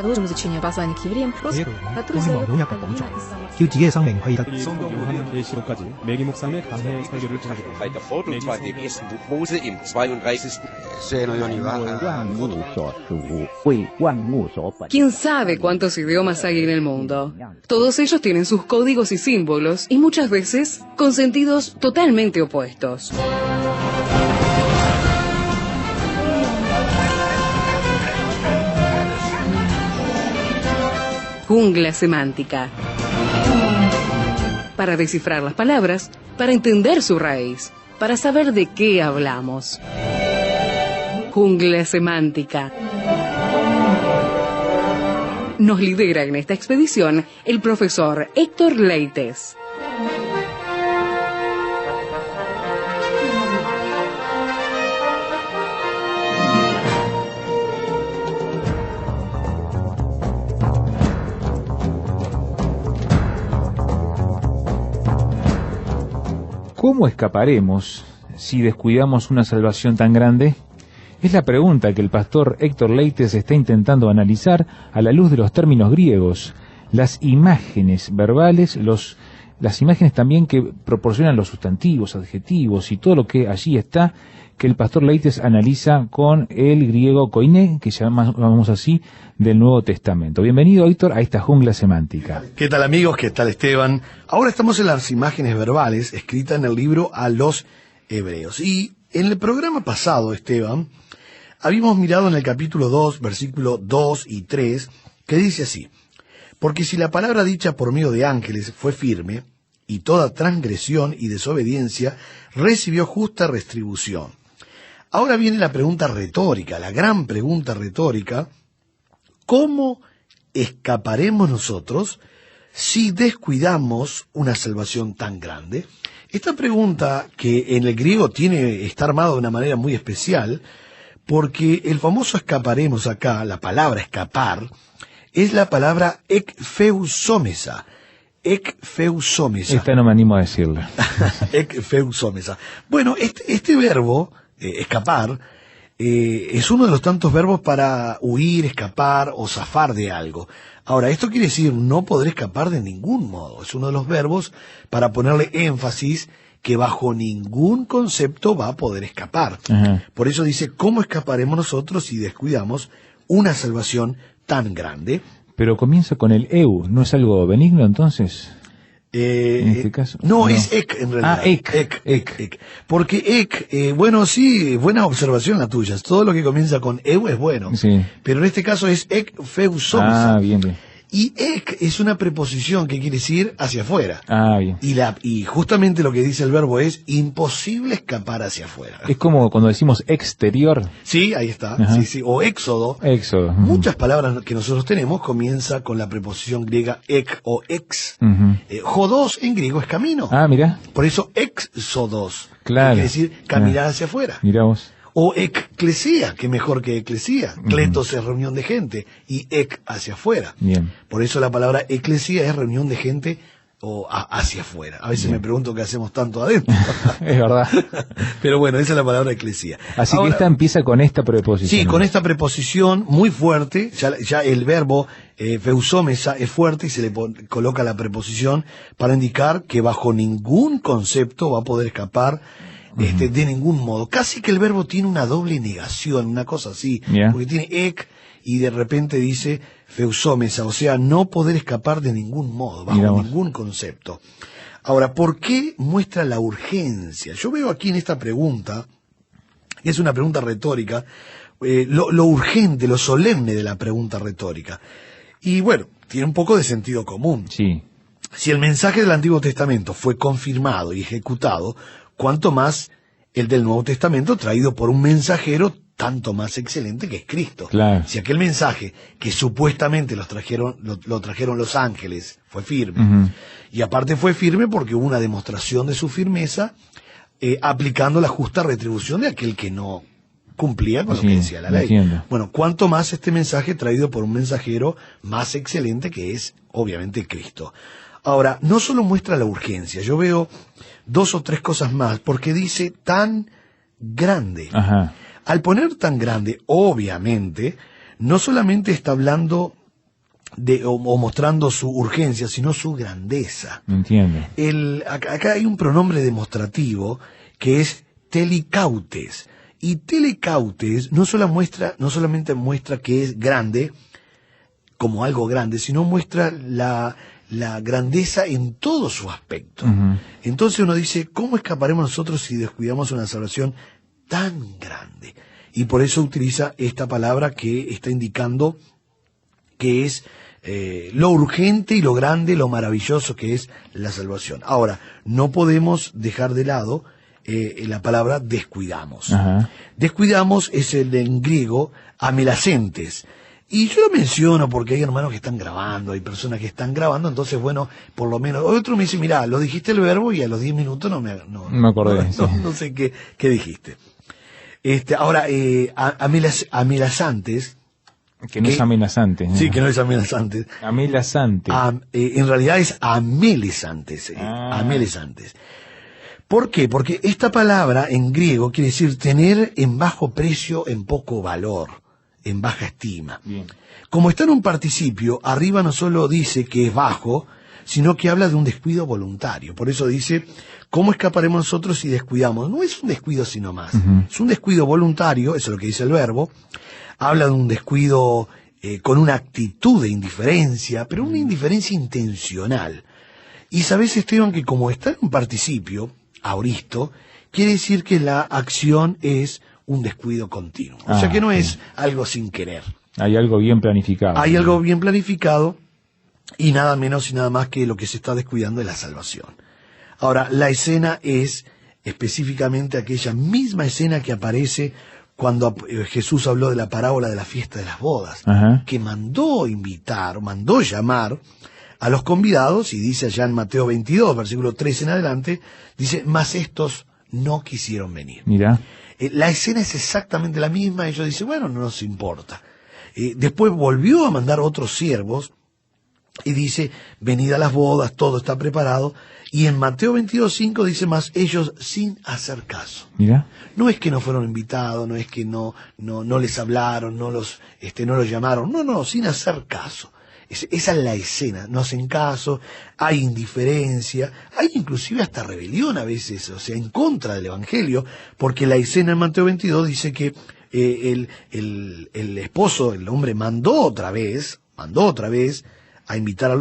продолжим изучение послания к евреям, который задает поколение Исама. 要自己嘅生命可以得 계시록까지 매기 목사님의 강해 설교를 찾게 bei der Fortungsfahrt im ersten Buch Mose im 32. ¿Quién sabe cuántos idiomas hay en el mundo? Todos ellos tienen sus códigos y símbolos y muchas veces con sentidos totalmente opuestos. Jungla semántica. Para descifrar las palabras, para entender su raíz, para saber de qué hablamos. Jungla semántica. Nos lidera en esta expedición el profesor Héctor Leites. ¿Cómo escaparemos si descuidamos una salvación tan grande? Es la pregunta que el pastor Héctor Leites está intentando analizar a la luz de los términos griegos, las imágenes verbales, las imágenes también que proporcionan los sustantivos, adjetivos y todo lo que allí está, que el pastor Leites analiza con el griego koiné, que llamamos así, del Nuevo Testamento. Bienvenido, Héctor, a esta jungla semántica. ¿Qué tal, amigos? ¿Qué tal, Esteban? Ahora estamos en las imágenes verbales escritas en el libro a los Hebreos. Y en el programa pasado, Esteban, habíamos mirado en el capítulo 2, versículo 2 y 3, que dice así: porque si la palabra dicha por medio de ángeles fue firme, y toda transgresión y desobediencia recibió justa retribución. Ahora viene la pregunta retórica, la gran pregunta retórica: ¿cómo escaparemos nosotros si descuidamos una salvación tan grande? Esta pregunta, que en el griego está armada de una manera muy especial, porque el famoso escaparemos acá, la palabra escapar, es la palabra ekfeusomesa. Ekfeusomesa. Esta no me animo a decirla. Ekfeusomesa. Bueno, este verbo, escapar, es uno de los tantos verbos para huir, escapar o zafar de algo. Ahora, esto quiere decir no poder escapar de ningún modo. Es uno de los verbos para ponerle énfasis que bajo ningún concepto va a poder escapar. Ajá. Por eso dice, ¿cómo escaparemos nosotros si descuidamos una salvación tan grande? Pero comienza con el eu, ¿no es algo benigno entonces? En este caso. No, es ek en realidad. Ah, ek. Porque ek, bueno, sí, buena observación la tuya. Todo lo que comienza con eu es bueno. Sí. Pero en este caso es ekfeusomesa. Ah, bien. Y ek es una preposición que quiere decir hacia afuera. Ah, bien. Y justamente lo que dice el verbo es imposible escapar hacia afuera. Es como cuando decimos exterior. Sí, ahí está. Ajá. Sí. O éxodo. Éxodo. Muchas palabras que nosotros tenemos comienza con la preposición griega ek o ex. Jodos en griego es camino. Ah, mira. Por eso éxodos. Claro. Quiere decir caminar hacia afuera. Mirá vos. O eclesía, que mejor que eclesía. Cletos es reunión de gente y ec hacia afuera. Bien. Por eso la palabra eclesía es reunión de gente o hacia afuera. A veces me pregunto qué hacemos tanto adentro. Es verdad. Pero bueno, esa es la palabra eclesía. Así Ahora, que esta empieza con esta preposición. Sí, con esta preposición muy fuerte. Ya el verbo feusomesa es fuerte y se le coloca la preposición para indicar que bajo ningún concepto va a poder escapar de ningún modo. Casi que el verbo tiene una doble negación, una cosa así, porque tiene ek y de repente dice feusomesa, o sea, no poder escapar de ningún modo, bajo ningún concepto. Ahora, ¿por qué muestra la urgencia? Yo veo aquí en esta pregunta, que es una pregunta retórica, lo urgente, lo solemne de la pregunta retórica. Y bueno, tiene un poco de sentido común. Sí. Si el mensaje del Antiguo Testamento fue confirmado y ejecutado, cuanto más el del Nuevo Testamento traído por un mensajero tanto más excelente que es Cristo. Claro. Si aquel mensaje que supuestamente lo trajeron los ángeles fue firme, y aparte fue firme porque hubo una demostración de su firmeza aplicando la justa retribución de aquel que no cumplía con lo que decía la ley. Entiendo. Bueno, cuanto más este mensaje traído por un mensajero más excelente que es obviamente Cristo. Ahora, no solo muestra la urgencia, yo veo dos o tres cosas más, porque dice tan grande. Ajá. Al poner tan grande, obviamente, no solamente está hablando o mostrando su urgencia, sino su grandeza. Entiendo. Acá hay un pronombre demostrativo que es telikautes. Y telekautes no solamente muestra que es grande, como algo grande, sino muestra la grandeza en todo su aspecto. Ujú. Entonces uno dice, ¿cómo escaparemos nosotros si descuidamos una salvación tan grande? Y por eso utiliza esta palabra que está indicando que es lo urgente y lo grande, lo maravilloso que es la salvación. Ahora, no podemos dejar de lado la palabra descuidamos. Ajá. Descuidamos es el en griego amelacentes. Y yo lo menciono porque hay hermanos que están grabando, hay personas que están grabando, entonces bueno, por lo menos, otro me dice, mirá, lo dijiste el verbo y a los 10 minutos no me acordé. No sé qué dijiste. Ahora, amelazantes. Que no es amenazante. Sí, que no es amenazante. Amelazante. En realidad es amelezantes. Amelezantes. ¿Por qué? Porque esta palabra en griego quiere decir tener en bajo precio, en poco valor, en baja estima. Bien. Como está en un participio, arriba no solo dice que es bajo, sino que habla de un descuido voluntario. Por eso dice, ¿cómo escaparemos nosotros si descuidamos? No es un descuido sino más. Uh-huh. Es un descuido voluntario, eso es lo que dice el verbo. Habla de un descuido con una actitud de indiferencia, pero una indiferencia intencional. Y sabes, Esteban, que como está en un participio, auristo, quiere decir que la acción es un descuido continuo. O sea que no es algo sin querer. Hay algo bien planificado. Hay algo bien planificado y nada menos y nada más que lo que se está descuidando es la salvación. Ahora, la escena es específicamente aquella misma escena que aparece cuando Jesús habló de la parábola de la fiesta de las bodas, Ajá. que mandó llamar a los convidados, y dice allá en Mateo 22, versículo 13 en adelante, dice, mas estos no quisieron venir. Mira. La escena es exactamente la misma, ellos dicen, bueno, no nos importa. Después volvió a mandar otros siervos, y dice, venid a las bodas, todo está preparado, y en Mateo 22:5 dice más, ellos sin hacer caso. Mira. No es que no fueron invitados, no es que no les hablaron, no los llamaron, no, sin hacer caso. Esa es la escena, no hacen caso, hay indiferencia, hay inclusive hasta rebelión a veces, o sea, en contra del Evangelio, porque la escena en Mateo 22 dice que el esposo, el hombre, mandó otra vez a invitar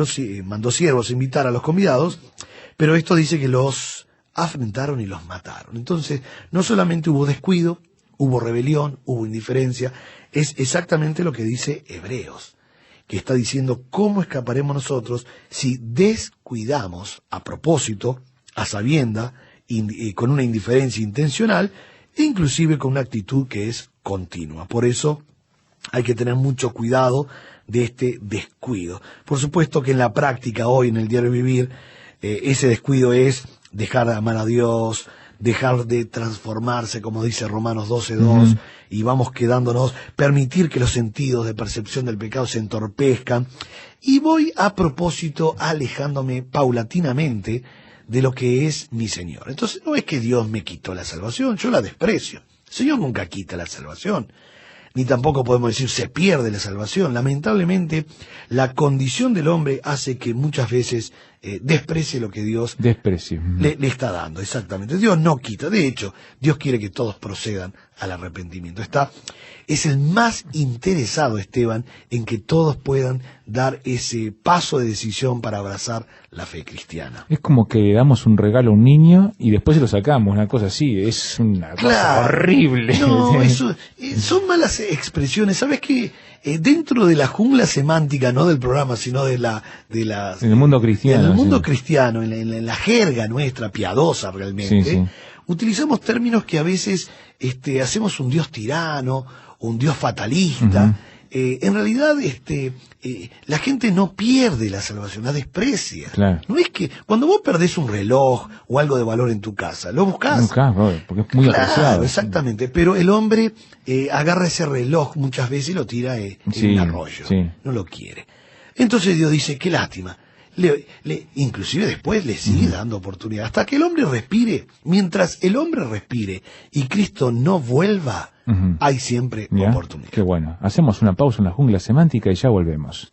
mandó siervos a invitar a los convidados, pero esto dice que los afrentaron y los mataron. Entonces, no solamente hubo descuido, hubo rebelión, hubo indiferencia, es exactamente lo que dice Hebreos, que está diciendo cómo escaparemos nosotros si descuidamos a propósito, a sabienda, con una indiferencia intencional, e inclusive con una actitud que es continua. Por eso hay que tener mucho cuidado de este descuido. Por supuesto que en la práctica hoy, en el diario vivir, ese descuido es dejar de amar a Dios, dejar de transformarse, como dice Romanos 12:2, y vamos quedándonos, permitir que los sentidos de percepción del pecado se entorpezcan, y voy a propósito alejándome paulatinamente de lo que es mi Señor. Entonces no es que Dios me quitó la salvación, yo la desprecio. El Señor nunca quita la salvación, ni tampoco podemos decir se pierde la salvación. Lamentablemente, la condición del hombre hace que muchas veces desprecie lo que Dios le está dando. Exactamente. Dios no quita. De hecho, Dios quiere que todos procedan al arrepentimiento. Es el más interesado, Esteban, en que todos puedan dar ese paso de decisión para abrazar la fe cristiana. Es como que le damos un regalo a un niño y después se lo sacamos, una cosa así. Es una cosa horrible. No, eso son malas expresiones. ¿Sabes qué? Dentro de la jungla semántica, no del programa, sino en el mundo cristiano. En el mundo cristiano, en la jerga nuestra, piadosa realmente, sí. Utilizamos términos que a veces hacemos un Dios tirano, un Dios fatalista. En realidad, la gente no pierde la salvación, la desprecia. Claro. No es que cuando vos perdés un reloj o algo de valor en tu casa, lo buscás. Porque es muy apreciado. Exactamente. Pero el hombre agarra ese reloj muchas veces y lo tira en un arroyo. Sí. No lo quiere. Entonces Dios dice, qué lástima. Inclusive después le sigue dando oportunidad. Hasta que el hombre respire. Mientras el hombre respire y Cristo no vuelva, hay siempre oportunidad. Qué bueno. Hacemos una pausa en la jungla semántica y ya volvemos.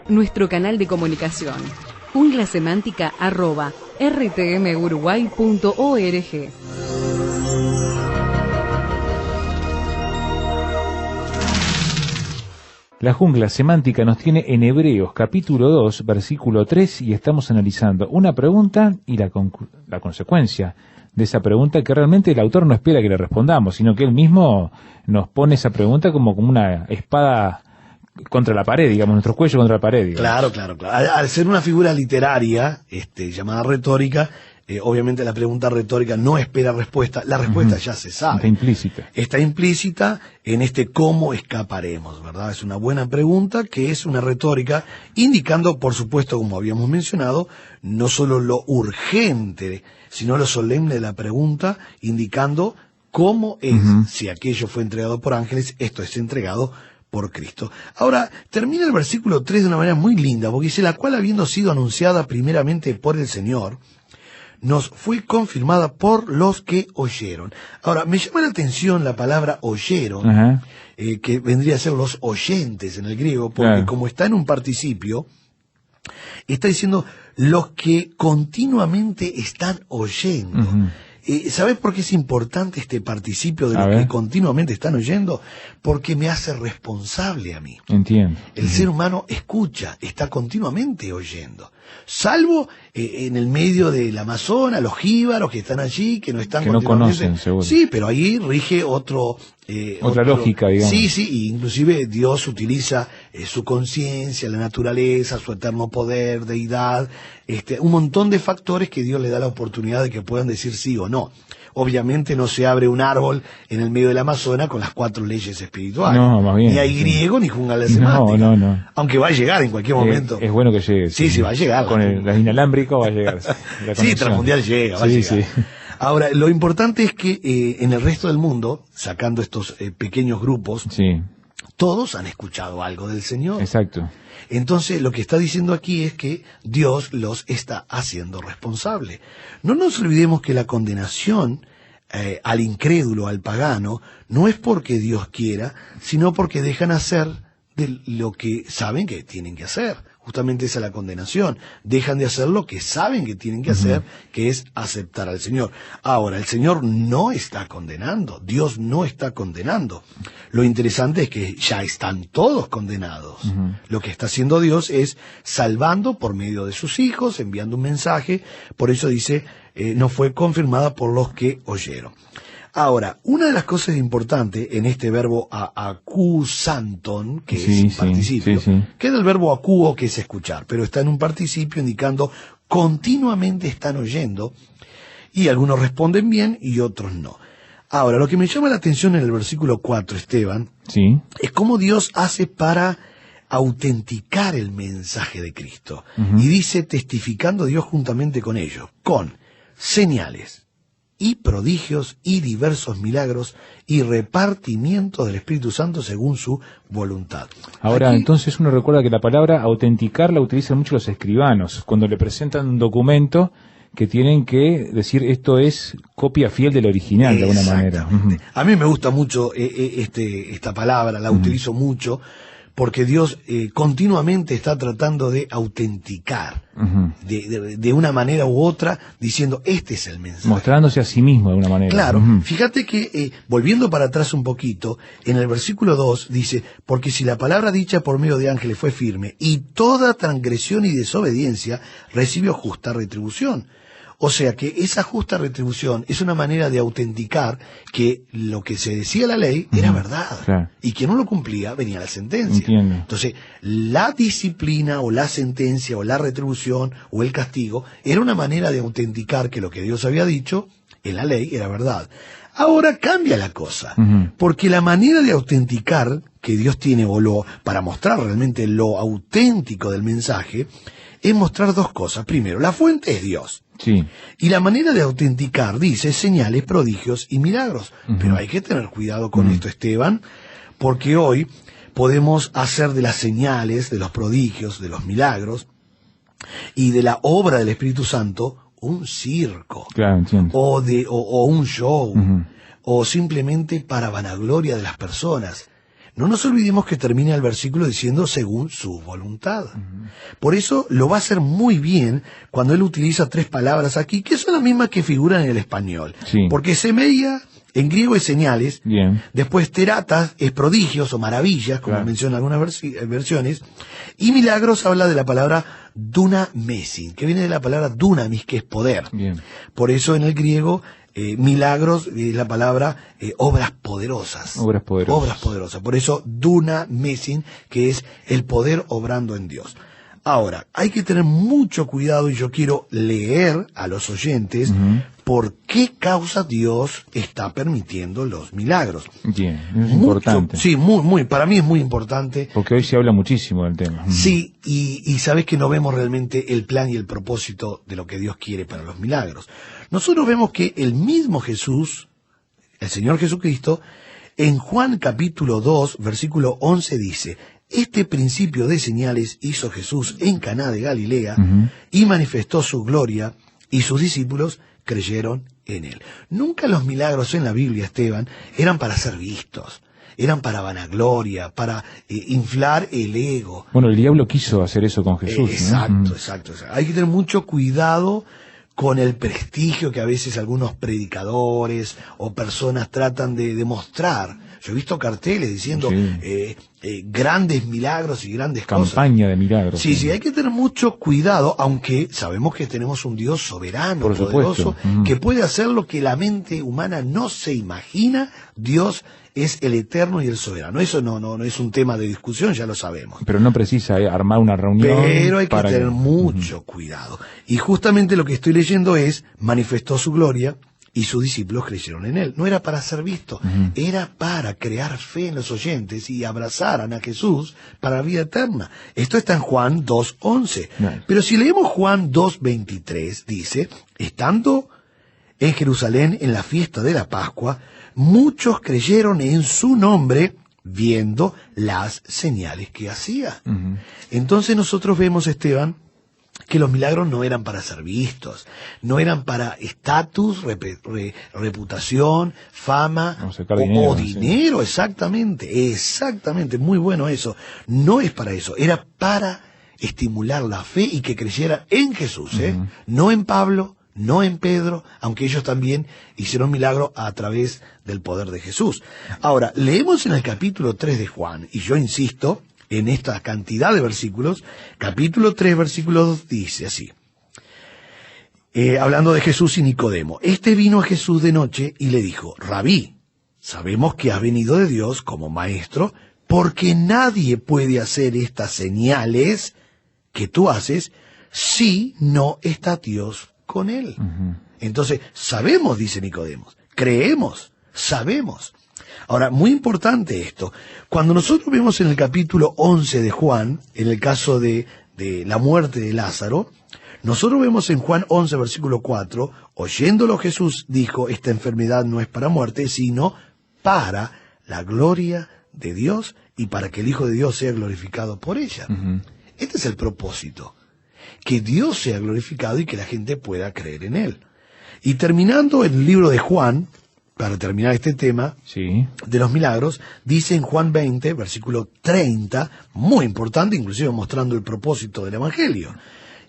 nuestro canal de comunicación, junglasemántica@rtmuruguay.org. La jungla semántica nos tiene en Hebreos capítulo 2, versículo 3, y estamos analizando una pregunta y la consecuencia de esa pregunta, que realmente el autor no espera que le respondamos, sino que él mismo nos pone esa pregunta como una espada contra la pared, digamos, nuestro cuello contra la pared, digamos. Claro. Al ser una figura literaria, llamada retórica, obviamente la pregunta retórica no espera respuesta, la respuesta ya se sabe. Está implícita en cómo escaparemos, ¿verdad? Es una buena pregunta que es una retórica, indicando, por supuesto, como habíamos mencionado, no solo lo urgente, sino lo solemne de la pregunta, indicando cómo es, si aquello fue entregado por ángeles, esto es entregado por Cristo. Ahora, termina el versículo 3 de una manera muy linda, porque dice, la cual habiendo sido anunciada primeramente por el Señor, nos fue confirmada por los que oyeron. Ahora, me llama la atención la palabra oyeron, que vendría a ser los oyentes en el griego, porque como está en un participio, está diciendo los que continuamente están oyendo. ¿Sabes por qué es importante este participio de los que continuamente están oyendo? Porque me hace responsable a mí. Entiendo. El ser humano escucha, está continuamente oyendo. Salvo en el medio del Amazonas, los jíbaros que están allí, que no están que no conocen, seguro. Sí, pero ahí rige otra lógica, digamos. Sí, inclusive Dios utiliza su conciencia, la naturaleza, su eterno poder, deidad, un montón de factores que Dios le da la oportunidad de que puedan decir sí o no. Obviamente no se abre un árbol en el medio del Amazonas con las 4 leyes espirituales. No, más bien. Ni hay griego ni jungla semántica. No. Aunque va a llegar en cualquier momento. Es bueno que llegue. Sí, va a llegar. Con el inalámbrico va a llegar. Sí, transmundial llega, va a llegar. Sí. Ahora, lo importante es que en el resto del mundo, sacando estos pequeños grupos, todos han escuchado algo del Señor. Exacto. Entonces, lo que está diciendo aquí es que Dios los está haciendo responsable. No nos olvidemos que la condenación al incrédulo, al pagano, no es porque Dios quiera, sino porque dejan hacer de lo que saben que tienen que hacer. Justamente esa es la condenación. Dejan de hacer lo que saben que tienen que hacer, que es aceptar al Señor. Ahora, el Señor no está condenando. Dios no está condenando. Lo interesante es que ya están todos condenados. Lo que está haciendo Dios es salvando por medio de sus hijos, enviando un mensaje. Por eso dice, no fue confirmada por los que oyeron. Ahora, una de las cosas importantes en este verbo acusanton, que es un participio, que es el verbo acuo, que es escuchar, pero está en un participio indicando continuamente están oyendo, y algunos responden bien y otros no. Ahora, lo que me llama la atención en el versículo 4, Esteban, es cómo Dios hace para autenticar el mensaje de Cristo. Y dice, testificando Dios juntamente con ellos, con señales y prodigios y diversos milagros y repartimiento del Espíritu Santo según su voluntad. Ahora, entonces uno recuerda que la palabra autenticar la utilizan mucho los escribanos, cuando le presentan un documento que tienen que decir esto es copia fiel del original, de alguna manera. A mí me gusta mucho esta palabra, la utilizo mucho, porque Dios continuamente está tratando de autenticar, de una manera u otra, diciendo, este es el mensaje. Mostrándose a sí mismo de una manera. Claro, fíjate que, volviendo para atrás un poquito, en el versículo 2 dice, porque si la palabra dicha por medio de ángeles fue firme, y toda transgresión y desobediencia recibió justa retribución. O sea que esa justa retribución es una manera de autenticar que lo que se decía en la ley era verdad. Y quien no lo cumplía venía la sentencia. Entonces, la disciplina o la sentencia o la retribución o el castigo era una manera de autenticar que lo que Dios había dicho en la ley era verdad. Ahora cambia la cosa, porque la manera de autenticar que Dios tiene para mostrar realmente lo auténtico del mensaje es mostrar dos cosas. Primero, la fuente es Dios. Y la manera de autenticar, dice, señales, prodigios y milagros. Pero hay que tener cuidado con esto, Esteban, porque hoy podemos hacer de las señales, de los prodigios, de los milagros y de la obra del Espíritu Santo un circo, o un show, o simplemente para vanagloria de las personas. no nos olvidemos que termina el versículo diciendo según su voluntad. Por eso lo va a hacer muy bien cuando él utiliza 3 palabras aquí, que son las mismas que figuran en el español. Sí. Porque semeia en griego es señales, Bien. después teratas es prodigios o maravillas, como Claro. mencionan algunas versiones, y milagros habla de la palabra dunamesin, que viene de la palabra dunamis, que es poder. Bien. Por eso en el griego milagros es la palabra obras poderosas. Obras poderosas. Obras poderosas. Por eso dunamesin, que es el poder obrando en Dios. Ahora, hay que tener mucho cuidado y yo quiero leer a los oyentes por qué causa Dios está permitiendo los milagros. Bien, eso es importante. Sí, para mí es muy importante. Porque hoy se habla muchísimo del tema. Sí, y sabes que no vemos realmente el plan y el propósito de lo que Dios quiere para los milagros. Nosotros vemos que el mismo Jesús, el Señor Jesucristo, en Juan capítulo 2, versículo 11 dice: este principio de señales hizo Jesús en Caná de Galilea y manifestó su gloria, y sus discípulos creyeron en él. Nunca los milagros en la Biblia, Esteban, eran para ser vistos. Eran para vanagloria, para inflar el ego. Bueno, el diablo quiso hacer eso con Jesús. Exacto, exacto. Hay que tener mucho cuidado con el prestigio que a veces algunos predicadores o personas tratan de demostrar. Yo he visto carteles diciendo grandes milagros y grandes cosas. Campaña de milagros. Sí, hay que tener mucho cuidado, aunque sabemos que tenemos un Dios soberano, Por poderoso, supuesto. que puede hacer lo que la mente humana no se imagina. Dios es el eterno y el soberano. Eso no es un tema de discusión, ya lo sabemos. Pero no precisa armar una reunión. Pero hay que para tener mucho cuidado. Y justamente lo que estoy leyendo es: manifestó su gloria y sus discípulos creyeron en él. No era para ser visto, era para crear fe en los oyentes y abrazaran a Jesús para la vida eterna. Esto está en Juan 2:11. Right. Pero si leemos Juan 2:23, dice: estando en Jerusalén en la fiesta de la Pascua, muchos creyeron en su nombre, viendo las señales que hacía. Entonces nosotros vemos, Esteban, que los milagros no eran para ser vistos, no eran para estatus, reputación, fama o dinero, exactamente, muy bueno eso. No es para eso, era para estimular la fe y que creyera en Jesús, no en Pablo, no en Pedro, aunque ellos también hicieron milagros a través del poder de Jesús. Ahora, leemos en el capítulo 3 de Juan, y yo insisto en esta cantidad de versículos. Capítulo 3, versículo 2 dice así, hablando de Jesús y Nicodemo: este vino a Jesús de noche y le dijo: Rabí, sabemos que has venido de Dios como maestro, porque nadie puede hacer estas señales que tú haces si no está Dios con él. Entonces, sabemos, dice Nicodemo, creemos, sabemos. Ahora, muy importante esto. Cuando nosotros vemos en el capítulo 11 de Juan, en el caso de la muerte de Lázaro, nosotros vemos en Juan 11, versículo 4, oyéndolo Jesús dijo: esta enfermedad no es para muerte, sino para la gloria de Dios y para que el Hijo de Dios sea glorificado por ella. Este es el propósito, que Dios sea glorificado y que la gente pueda creer en él. Y terminando el libro de Juan, para terminar este tema de los milagros, dice en Juan 20, versículo 30, muy importante, inclusive mostrando el propósito del Evangelio: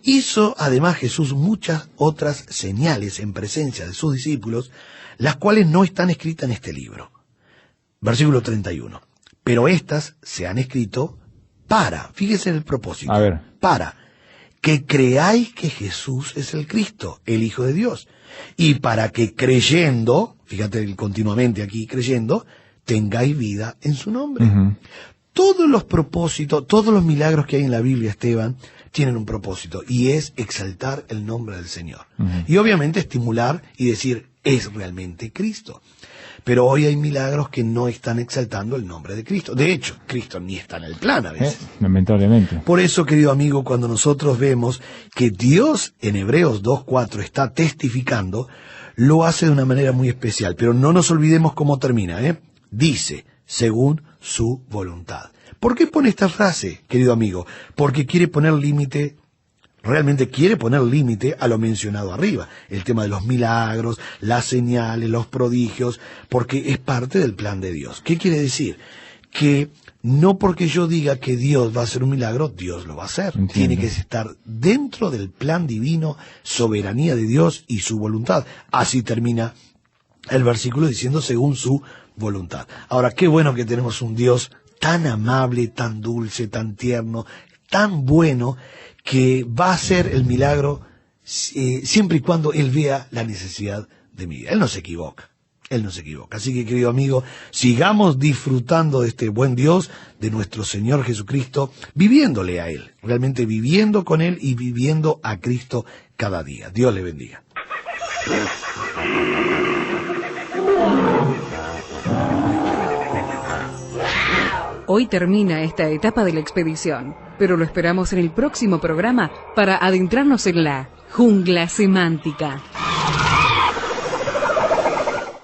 hizo además Jesús muchas otras señales en presencia de sus discípulos, las cuales no están escritas en este libro. Versículo 31. Pero estas se han escrito para, fíjese el propósito, para que creáis que Jesús es el Cristo, el Hijo de Dios, y para que creyendo, fíjate continuamente aquí, creyendo, tengáis vida en su nombre. Todos los propósitos, todos los milagros que hay en la Biblia, Esteban, tienen un propósito, y es exaltar el nombre del Señor. Y obviamente estimular y decir: es realmente Cristo. Pero hoy hay milagros que no están exaltando el nombre de Cristo. De hecho, Cristo ni está en el plan a veces. Lamentablemente. Por eso, querido amigo, cuando nosotros vemos que Dios en Hebreos 2:4 está testificando, lo hace de una manera muy especial. Pero no nos olvidemos cómo termina, Dice: según su voluntad. ¿Por qué pone esta frase, querido amigo? Porque quiere poner límite. Realmente quiere poner límite a lo mencionado arriba, el tema de los milagros, las señales, los prodigios, porque es parte del plan de Dios. ¿Qué quiere decir? que no porque yo diga que Dios va a hacer un milagro, Dios lo va a hacer. Entiendo. Tiene que estar dentro del plan divino, soberanía de Dios y su voluntad. Así termina el versículo diciendo según su voluntad. Ahora, qué bueno que tenemos un Dios tan amable, tan dulce, tan tierno, tan bueno, que va a hacer el milagro siempre y cuando Él vea la necesidad de mi vida. Él no se equivoca. Él no se equivoca. Así que, querido amigo, sigamos disfrutando de este buen Dios, de nuestro Señor Jesucristo, viviéndole a Él, realmente viviendo con Él y viviendo a Cristo cada día. Dios le bendiga. Hoy termina esta etapa de la expedición, pero lo esperamos en el próximo programa para adentrarnos en la jungla semántica.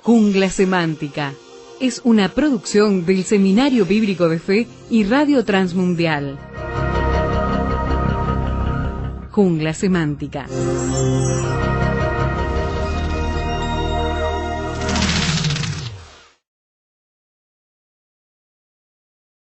Jungla Semántica es una producción del Seminario Bíblico de Fe y Radio Transmundial. Jungla Semántica.